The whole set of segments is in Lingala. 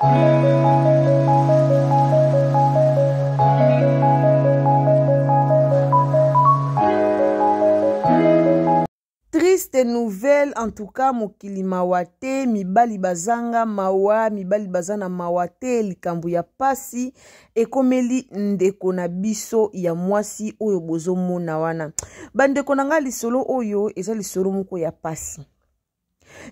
Triste nouvelle en tout cas mokili mawate mibali bazanga mawa mibali bazana mawate likambo ya pasi ekomeli ndeko na biso ya mwasi oyo bozomona wana bandeko na nga lisolo oyo eza lisolo moko ya pasi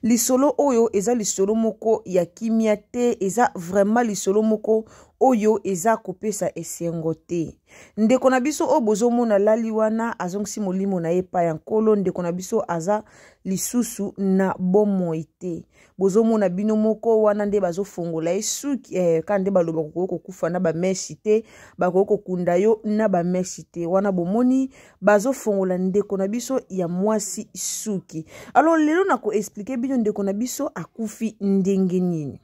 lisolo oyo eza lisolo moko ya kimia te eza vraiment lisolo moko oyo eza kopesa esengo te ndeko na biso oyo bozomona lali wana azongisi molimo na ye pa ya nkolo ndeko na biso aza lisusu na bomoi te bozomona bino moko wana nde bazofongola ye suki ka nde baloba kokufa na bameshi te bakokunda yo na bameshi te wana bomoni bazofongola ndeko na biso ya mwasi suki alors lelo na ko expliquer bino ndeko na biso akufi ndenge nini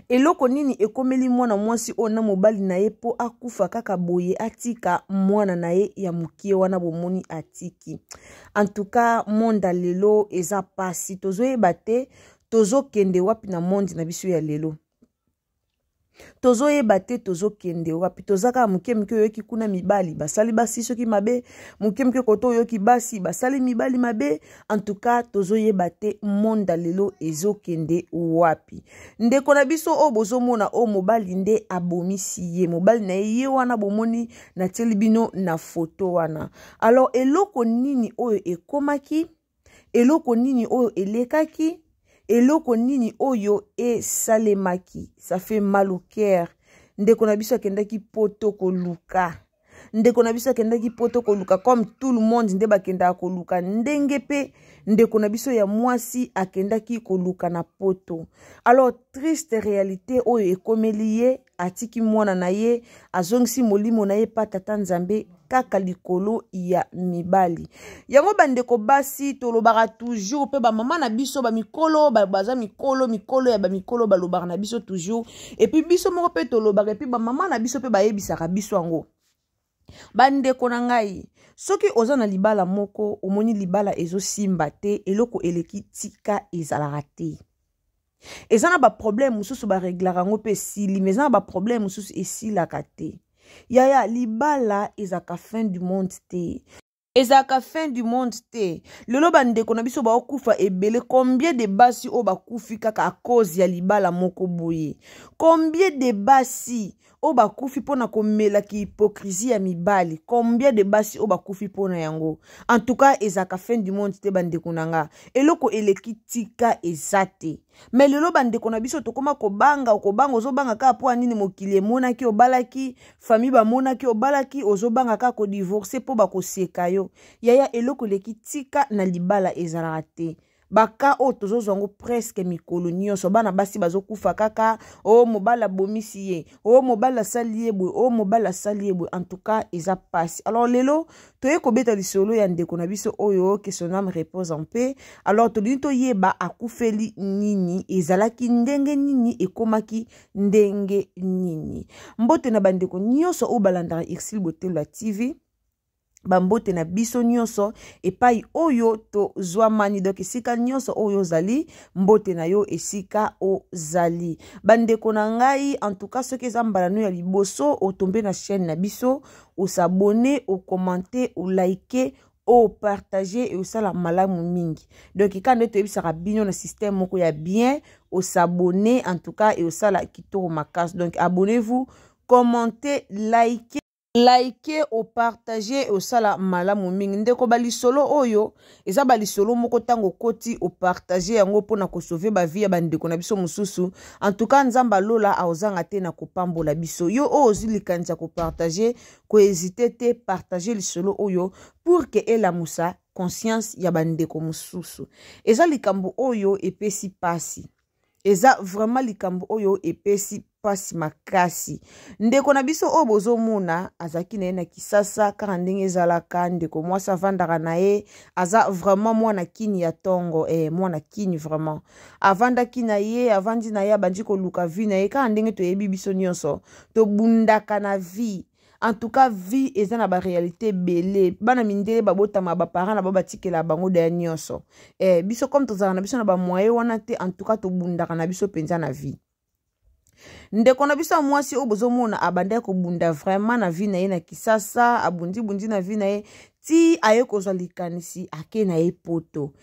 eloko nini ekomeli mwana mwasi ona mobali na ye po akufa kaka boye atika mwana na ye ya mukie wana bomoni atiki en tout cas monda lelo eza pasi tozoyeba te tozokende wapi na mondi na biso ya lelo tozoyeba te tozokende wapi tozaka mukie oyoki kuna mibali basali basi soki mabe mukie koto oyoki basi basali mibali mabe en tout cas tozoyeba te monda lelo ezokende wapi ndeko na biso o bozomona o mobali nde abomisi ye mobali na ye wana bomoni na teli bino na foto wana alors eloko nini oyo ekomaki eloko nini oyo elekaki eloko nini oyo esalemaki ça fait mal au cœur ndeko na biso akendaki poto koluka ndeko na biso akendaki poto koluka comme tout le monde nde bakendaka koluka ndenge pe ndeko na biso ya mwasi akendaki koluka na poto alors triste réalité oyo ekomeli ye atiki mwana na ye azongisi molimo na ye pa tata nzambe kaka likolo ya mibali yango bandeko basi tolobaka toujours pe ba mama na biso ba mikolo baza mikolo ya ba mikolo balobaka na biso toujours et puis biso moko pe tolobaka et puis ba mama na biso pe bayebisaka biso yango bandeko na ngai soki oza na libala moko omoni libala ezosimba te eloko eleki tika ezalaka te eza na ba problème mususu ba reglaka ngo pe sili mais eza na ba problème mususu esilaka te yaya libala ezaka fin du monde te ezaka fin du monde te lelo bandeko na biso baokufa ebele combien de basi o bakufi kaka a cause ya libala moko boye combien de basi o bakufi pona komela ki hypocrisie ya mibali combien de basi o bakufi pona yango en tout cas ezaka fin du monde te bandeko nanga eloko eleki tika ezate mais lelo bandeko na biso tokoma kobanga ozobanga ka po anini mokili emonaki obalaki famille bamonaki obalaki ozobanga ka ko divorcer po bakoseka yo yaya eloko leki tika na libala ezalaka te baka o tozozwango presque mikolo nyonso bana basi bazokufa kaka o mobala bomisi ye o mobala sali ye boye o mobala sali ye boye en tout cas eza pasi alors lelo toye kobeta lisolo ya ndeko na biso oyo que son âme repose en paix alors tolini toyeba akufeli nini ezalaki ndenge nini ekomaki ndenge nini mbote na bandeko nyonso o balandaka Exil Botelo TV bambote na biso nyonso epai oyo to zwamani donc esika nyonso oyo zali mbote na yo esika ozali bandeko na ngai en tout cas soki eza mbalano ya liboso otombe na chaîne na biso osabone okommente olike opartager et osala malamu mingi donc quand nde toyebisaka bino na système moko ya bien osabone en tout cas et osala kitoko makasi donc abonnez-vous commentez likez ou partager au sala malamu mingi ndeko balisolo oyo eza balisolo moko tango koti o partager yango pona ko sauver ba vie ya bandeko na biso mususu en tout cas nzamba lola aozanga te na kopambola biso yo ozilikanza ko partager ko hésiter te partager lisolo oyo pour que ela musa conscience ya bandeko mususu eza likambo oyo epesi pasi eza vraiment likambo oyo epesi pasi makasi ndeko na biso o bozomona azaki na kisasa kaka ndenge ezalaka ndeko mwasi avandaka na ye aza vraiment mwana kini ya tongo mwana kini vraiment avandaki na ye avandi na ye abandi koluka vie na ye kaka ndenge toyebi biso nyonso tobundaka na vie en tout cas vie eza na ba réalité belé bana mindele babotama ba parents na batikela bango de nyonso biso comme tozala na biso na ba moyen wana te en tout cas tobundaka na biso penza na vie ndeko na biso mwasi o bozomona abanda ko bunda vraiment na vie na ye na kisasa abundi na vie na ye ti aye kozwa likanisi ake na ye poto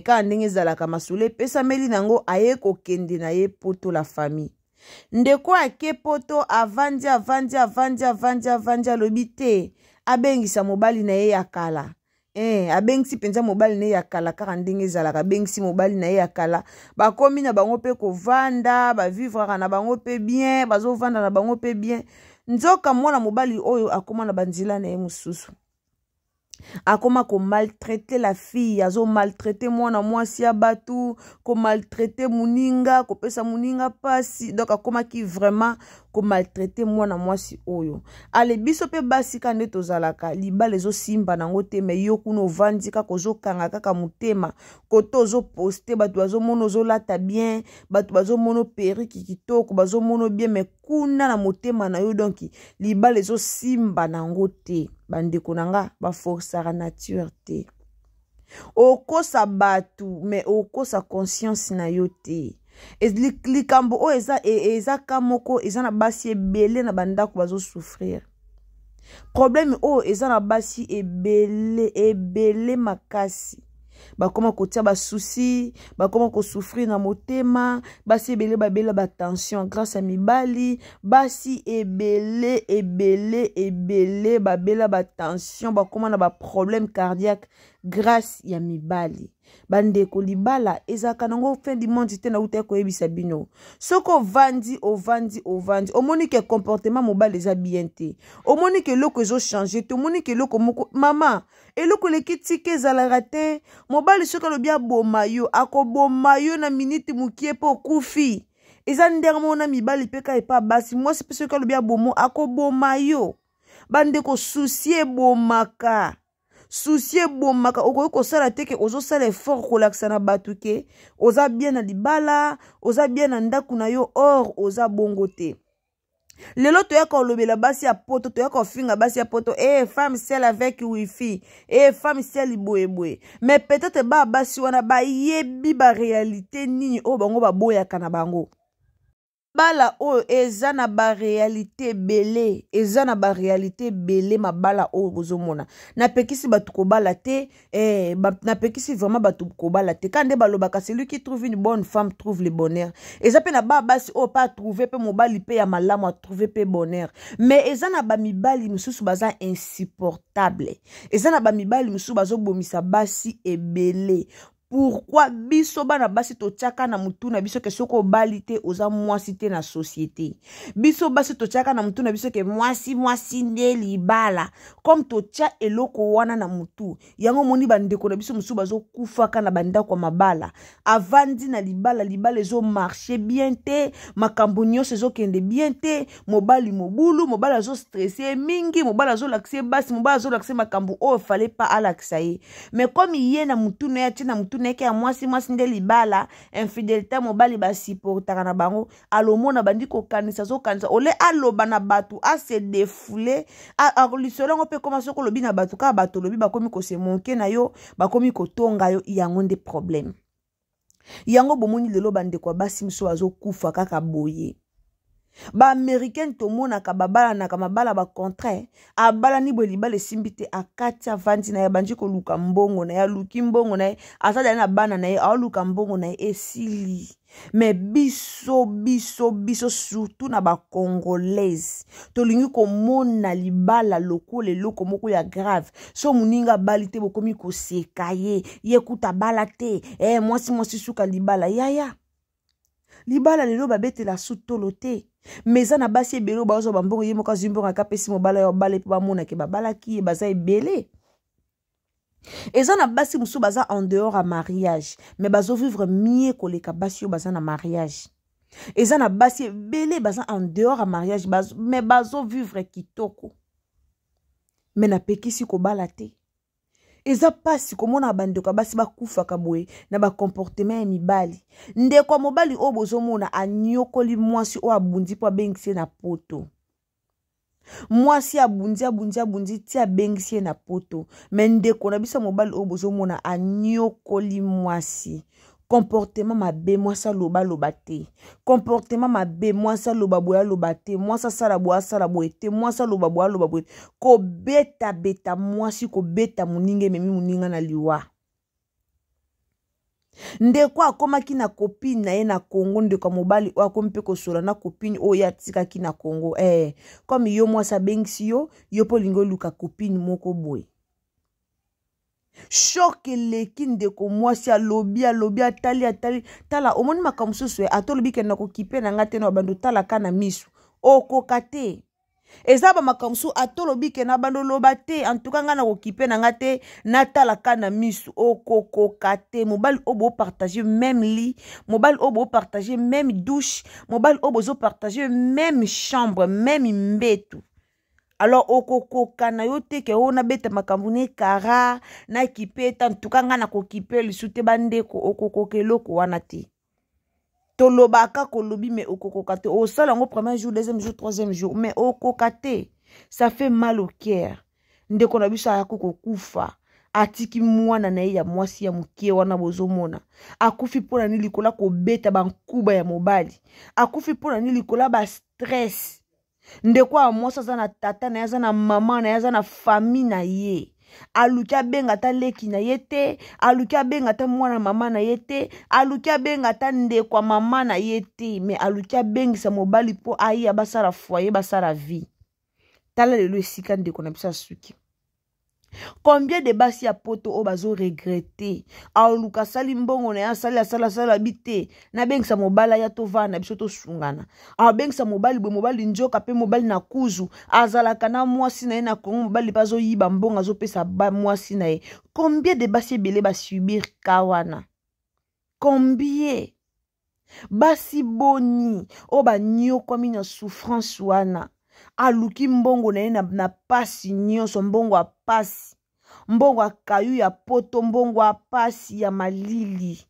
ka ndenge ezalaka masolo epesameli nango aye kokende na ye poto la famille ndeko ake poto avandi alobi te abengisa mobali na ye ya kala abengisi penza mobali na ye ya kala kaka ndenge ezalaka abengisi mobali na ye ya kala bakomi na bango pe kovanda bavivre na bango pe bien bazovanda na bango pe bien nzoka mwana mobali oyo akoma na banzila na ye mosusu akoma ko maltraiter la fille azo maltraiter mwana mwasi ya batu ko maltraiter muninga ko pesa muninga pasi donc akoma ki vraiment ko maltraiter mwana mwasi oyo ale biso pe basi kande tozalaka libala ezo simba nango te me yo kuno vandi ka kozo kanga kaka mutema ko tozo poster batu bazo mono zo lata bien batu bazo mono periki kitoko bazo mono bien me kuna na mutema na yo donc libala ezo simba nango te bandeko nanga ba forçara nature te okosa batu me okosa conscience na yo te likambo o eza kamoko eza na basi ebele na bandako bazo souffrir problème o eza na basi ebele makasi bakoma kotia ba souci bakoma ko souffrir na motema basi ebele babela ba tension grâce à mibali basi ebele babela ba tension bakoma na ba problème cardiaque grâce ya mibali bandeko libala ezaka nango fin du monde te na uta ko yebisa bino soko vandi omoni ke comportement mobile eza bien te omoni ke loko ezo changer te omoni ke loko moko mama eloko lekitike ezalaka te mobali soki alobi aboma yo akoboma yo na minute mukie po kufi eza ndenge mona mibali peka epa basi mwasi pe soki alobi abomo akoboma yo bandeko souci bomaka souci bomaka okoki kosala teke ozosala effort kolakisa na batu ke oza bien na libala oza bien na ndaku na yo or oza bongo te lelo toyaka olobela basi ya poto toyaka ofinga basi ya poto femme celle avec wifi femme celle boyeboye mais peut-être ba basi wana bayebi ba réalité nini o bango baboyaka na bango bala o eza na ba réalité belé mabala o bozomona na pekisi batu ko bala te na pekisi vraiment batu ko bala te kande balobaka celui qui trouve une bonne femme trouve le bonheur eza pe na ba basi o pas trouver pe mobali pe ya malamu a trouver pe bonheur mais eza na ba mibali mususu baza insupportable eza na ba mibali mususu bazo bomisa basi ebele. Pourquoi biso bana basi to tchaka na mutu na biso ke soko balite oza mwasi te na société biso basi to tchaka na mutu na biso ke mwasi nde libala comme to tcha eloko wana na mutu yango moni bandeko na biso musu bazo kufaka na banda kwa mabala avandi na libala ezo marcher bien te makambo nyonso ezo kende bien te mobali mobulu mobali azo stressé mingi mobali azo lakse basi mobali azo lakse makambo o fallait pas alaksa ye mais comme yena mutu na ya na mutu neke ya mwasi nde libala infidélité mobali basi portaka na bango alomona bandi ko kanisa zo kanisa ole aloba na batu a se défouler a lisolongo pe koma soko lobi na batu ka batu lobi bakomi ko se monke na yo bakomi ko tonga yo yango nde problème yango bomoni lelo bande kwa basi mso azo kufa kaka boye ba américaine to mona ka babala na ka mabala ba contraire abala ni bolibale simbite akatia vandi na ya banji ko luka mbongo na ya luki mbongo na asada na bana na ya luka mbongo na esili mais biso surtout na ba congolaise to lingi ko mona libala loko le loko moko ya grave so muninga balite bokomi ko sekaye yekuta balate mwasi suka libala yaya libala lelo babete la sutolote mais na basi ebelo bazo bambongo yemo ka zimbo ka pesi mobala yo bale pa mona ke babala ki baza ebele ezana basi musu baza en dehors à mariage mais bazo vivre mieux que les basi yo baza na mariage ezana basi ebele baza en dehors à mariage mais bazo vivre kitoko mais na pekisi ko balate eza pasi komona bandeko basi bakufa kaboye na ba comportement ya mibali ndeko mobali o bozomona anyokoli mwasi o abundi po bengisi na poto mwasi abundi ti abengisi na poto mais ndeko na bisa mobali o bozomona anyokoli mwasi comportement mabe mwasi aloba loba te, comportement mabe mwasi aloba boya loba te, mwasi asala boya asala boye te, mwasi aloba boya loba boye te. Kobeta beta mwasi, kobeta moninga memi moninga na liwa. Ndeko akomaki na copine na ye na Congo, ndeko mobali o akomi pe kosola na copine o ya tikaki na Congo. Comme yo mwasi abengisi yo, yo po lingo luka copine moko boye. Choc eleki ndeko mwasi alobi atali tala omoni makambo mosusu atolobi ke na kokipe na nga te na bando tala kana misu okoka te. Eza ba makambo mosusu atolobi ke na bando loba te, en tout cas nga na kokipe na nga te na tala kana misu okoka te. Mobali obo partager même lit, mobali obo partager même douche, mobali obo zo partager même chambre, même mbetu. Alors okokoka na yo te ke ona beta makambo ne kara na kipeta ntuka nga na kokipe lisute bandeko okokoka eloko wana te. Tolobaka kolobi me okokoka te. Osala ngo premier jour, deuxième jour, troisième jour, mais okoka te. Ça fait mal au cœur. Ndeko na biso akoko kufa. Atiki mwana na ye ya mwasi ya mukie wana bozomona. Akufi pona ni likola ko beta bankuba ya mobali. Akufi pona ni likola ba stress. Ndeko a mwasi aza na tata na ye, aza na mama na ye, aza na famille na ye. Aluki abenga ta leki na ye te, aluki abenga ta mwana mama na ye te, aluki abenga ta ndeko mama na ye te, mais aluki abengisa mobali po ayi abasala foyer, basala vie. Tala lelo esika ndeko na biso suki. Combien de basi ya poto o bazo regretter aoluka sali mbongo na ya sala bite na bengisa mobala ya tovana biso to sungana a bengisa mobali bo mobali njoka pe mobali na kuzu azalaka na mwasi na ye na Kongo mobali bazo yiba mbongo azo pesa ba mwasi na ye. Combien de basi belé ba subir kawana? Combien basi boni o ba nyoko mi na souffrance wana aluki mbongo na ye na pasi nyonso, mbongo a pasi, mbongo a kayu ya poto, mbongo a pasi ya malili,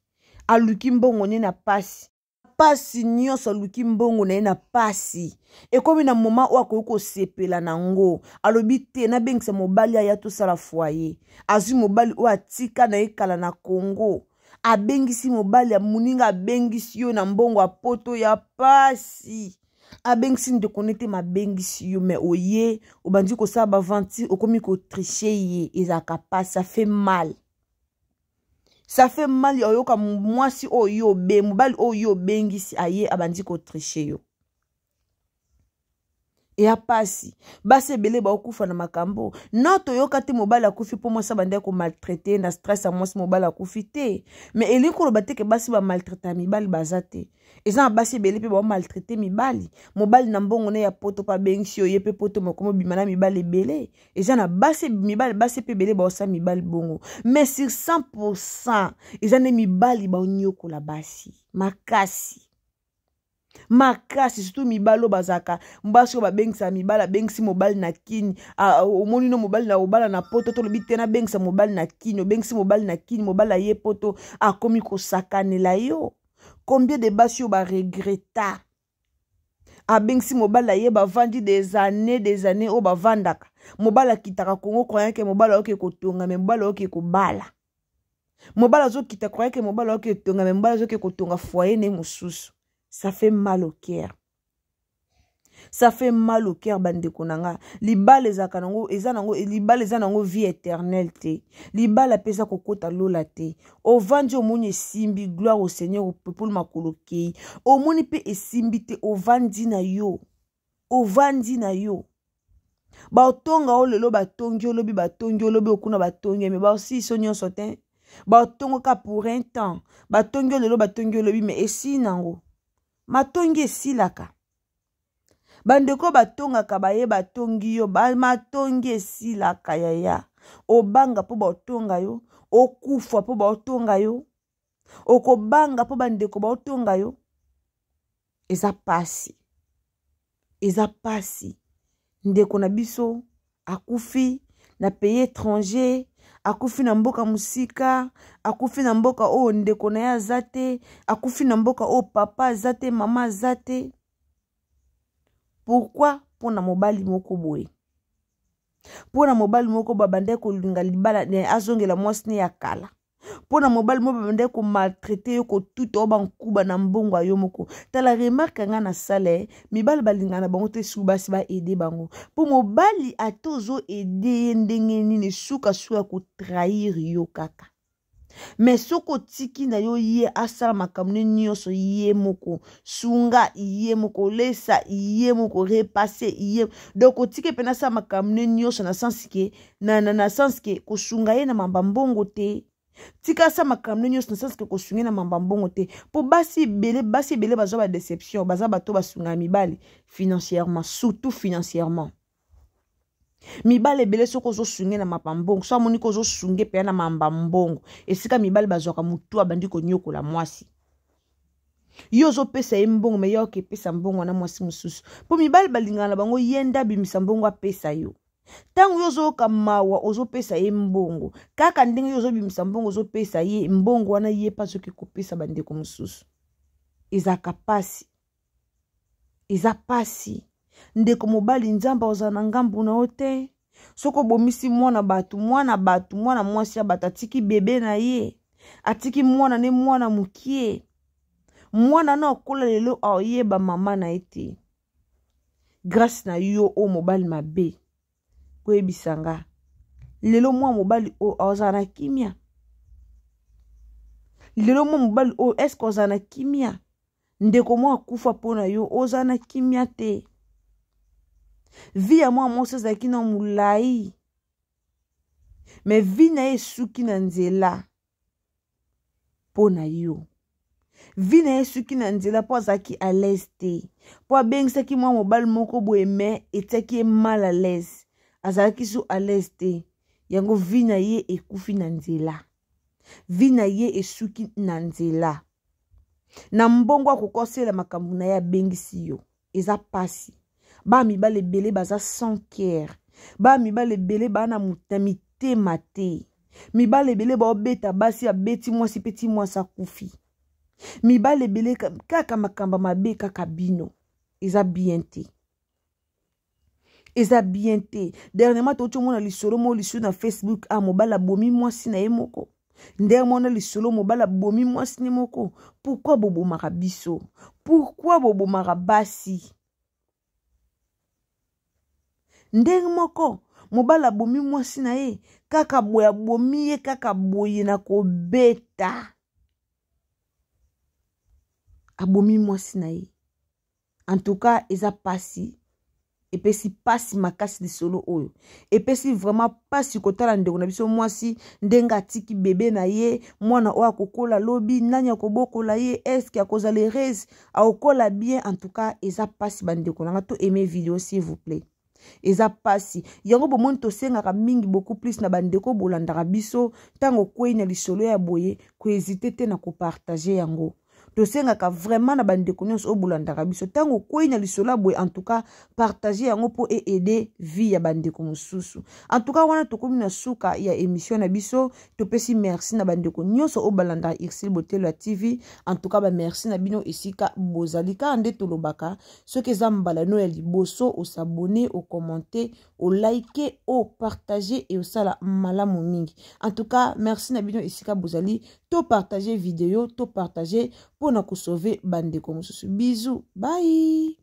aluki mbongo ne na pasi nyonso, aluki mbongo na ye na pasi. Ekomi na moma o akoki kosepela nango alobi te na bengisa mobali ya tosala foyer, azwi mobali o atika na ye kala na Congo, abengisi mobali ya muninga, abengisi yo na mbongo a poto ya pasi. Abengisi ndeko nete mabengisi yo, mais oye obandi ko sa ba venti okomi ko tricher ye ezaka pas, ça fait mal. Ça fait mal yo ka mwasi oyo be mobali oyo bengisi aye abandi ko tricher yo. E apasi base belé ba okufa na makambo noto yo kati mobali akufi po mwasi bande ko maltraiter na stress a mwasi mobali akufi te, mais eliko lo bateke basi ba maltraiter mibali bazate. Eza basi belé pe ba maltraiter mibali mobali na mbongo ne ya poto pa bengisi yo ye pe poto mokomo bimana mibali belé. Eza na basi mibali basi pe belé ba osa mibali bongo, mais sur 100% eza ne mibali ba onyoko la basi makasi surtout mibalo bazaka mbasi ko babengisa mibala bengisi mobali na kini omoni no mobali na obala na poto to lobi tena bengisa mobali na kini bengisi mobali na kini mobali ye poto akomi ko sakanela yo. Combien de basi yo ba regretta abengisi mobali ye ba vandi des années o ba vandaka mobali kitaka Kongo croyant que mobali oke kotonga mais mobali oke ko bala mobali zo kita croyant que mobali oke kotonga mais mobali oke kotonga foyer ne mususu. Ça fait mal au cœur. Ça fait mal au cœur, bande konanga. Libala ezaka nango, libala eza nango vie éternelle te. Libala pesa kokota lola te. Ovandi omoni esimbi, gloire au Seigneur, au peuple makolokei. Omoni pe esimbi te, ovandi na yo. Ovandi na yo. Ba otonga o lelo batongi olobi batongi olobi okuna batongi, mais ba aussi sonyo sotin. Ba otongo ka pour un temps. Batongi lelo batongi olobi, mais esi nango. Matongi esilaka. Bandeko batonga kabaye batongi yo, matongi esilaka yaya. Obanga po batonga yo, okufa po batonga yo, okobanga po bandeko batonga yo. Eza pasi. Eza pasi. Ndeko na biso akufi na pays étranger, akufi na mboka musika, akufi na mboka o ndeko na ya zate, akufi na mboka o papa zate, mama zate. Pourquoi? Pona mobali moko boye. Pona mobali moko babande ko linga libala ne azongela mwasi ne ya kala. Pona mobali mo bande ko maltraiter yo ko tout oba nkuba na mbongo ayo moko. Tala remarque nga na sale mibali balinga na bango te suba si ba aider bango. Po mobali atozo aider ndenge nini suka ko trahir yo kaka. Mais soko tiki na yo ye asala makamne nyonso ye moko sunga ye moko lesa ye moko repasser ye donc otike pena sa makamne nyonso na sens ke na sens ke ko sunga ye na mambambongo te tika sa makamne nyonso na sens ke ko sunga na mambambongo te po basi bele bazo ba déception baza bato basunga mibali financièrement surtout financièrement. Mibale bele soko zo sunge na mapambongo so amoni ko zo sunge pe na mambambongo esika mibale bazoka mutu abandi ko nyokola mwasi yo zo pesa mbongo me yo ke pesa mbongo na mwasi mususu po mibale balingana bango yenda bimisa mbongo apesa yo tangu yo zo kamawa ozo pesa mbongo kaka ndenge yo zo bimisa mbongo zo pesa ye mbongo wana ye pa soki ko pesa bandeko mususu izaka pasi ndeko mobali nzamba ozana ngambu na ote soko bomisi mwana batu mwana mwasi ya batatiki bebe na ye atiki mwana ne mwana mukie mwana na okola lelo aoyeba mama na ete grâce na yo o mobali mabe koyebisanga lelo mwa mobali o ozana kimia lelo mwa mobali o eske ozana kimia ndeko mwa kufa pona yo ozana kimia te vi ya mwa mwasi azalaki na mulai me vi na ye suki na nzela po na yo vi na ye suki na nzela po azalaki à l'aise te po abengisaki mwa mobali moko boye me etiaki ye mal à l'aise azalaki so à l'aise te yango vi na ye ekufi na nzela vi na ye esuki na nzela na mbongo akokosela makambo na ye abengisi yo eza pasi ba mibale bele baza sans cœur ba mibale bele bana mitema te mibale bele ba obeta basi abeti mwasi peti mwasi akufi mibale bele kaka makamba mabe kaka bino eza bien te dernièrement to mona lisolo mo lisu na Facebook mobala bomi mwasi na ye moko ndenge mona lisolo mobala bomi mwasi ne moko pourquoi bobo marabiso pourquoi bobo marabasi ndenge moko mobala bomi mwasi na ye kaka boya bomi ye kaka boye na kobeta abomi mwasi na ye en tout cas eza pasi epesi pasi makasi lisolo oyo epesi vraiment pasi kotala ndeko na biso mwasi ndenge atiki bebe na ye mwana oyo akokola lobi nani akobokola ye eske akozala heureuse akokola bien en tout cas eza pasi bandeko nanga to aimer vidéo s'il vous plaît eza pasi yango bomoni tosengaka mingi beaucoup plus na bandeko bolandaka biso tango kwei na lisolo ya boye ko hésiter te na ko partager yango tosengaka vraiment na bandeko nyonso obolandaka biso tango kwei na lisolo boye en tout cas partager yango po aider vie ya bandeko mosusu en tout cas wana tokomi na suka ya émission na biso topesi merci na bandeko nyonso obalandaka Irsil Botelo ya TV en tout cas ba merci na bino esika bozalika nde tolobaka soki eza mbala no ya liboso o s'abonner o commenter o liker o partager et o sala malamu mingi en tout cas merci na bino esika bozali to partager vidéo to partager pour na ko sauver bandeko mosusu bisous bye.